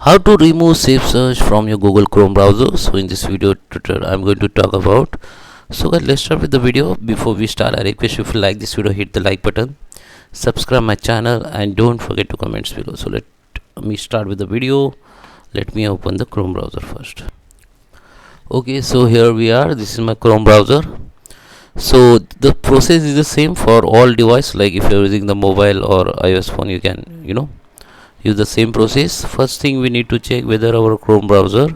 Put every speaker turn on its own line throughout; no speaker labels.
How to remove safe search from your Google Chrome browser. So in this video tutorial I'm going to talk about. So guys, let's start with the video. Before we start, I request you, if you like this video, hit the like button, subscribe my channel, and don't forget to comments below. So let me start with the video. Let me open the Chrome browser first. Okay, so here we are. This is my Chrome browser. So the process is the same for all device. Like if you're using the mobile or iOS phone, you can use the same process. First thing, we need to check whether our Chrome browser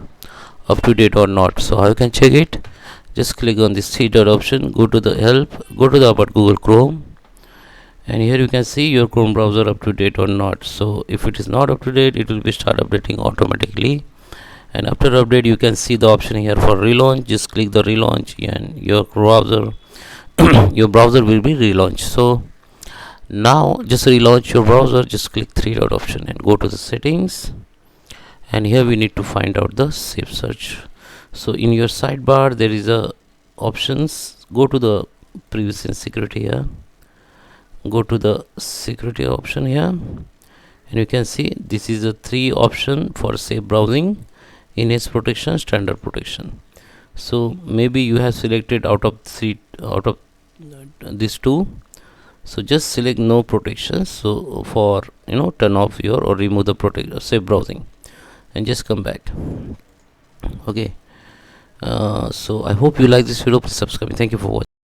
up to date or not. So how you can check it? Just click on this three dot option, go to the help, go to the about Google Chrome, and here you can see your Chrome browser up to date or not. So if it is not up to date, it will be start updating automatically, and after update you can see the option here for relaunch. Just click the relaunch and your browser your browser will be relaunched. So now just relaunch your browser. Just click three dot option and go to the settings, and here we need to find out the safe search. So in your sidebar there is a options. Go to the privacy and security here, go to the security option here, and you can see this is a three option for safe browsing: enhanced protection, standard protection. So maybe you have selected out of these two. So just select no protection, so for turn off your or remove the safe browsing, and just come back. Okay, so I hope you like this video. Please subscribe. Thank you for watching.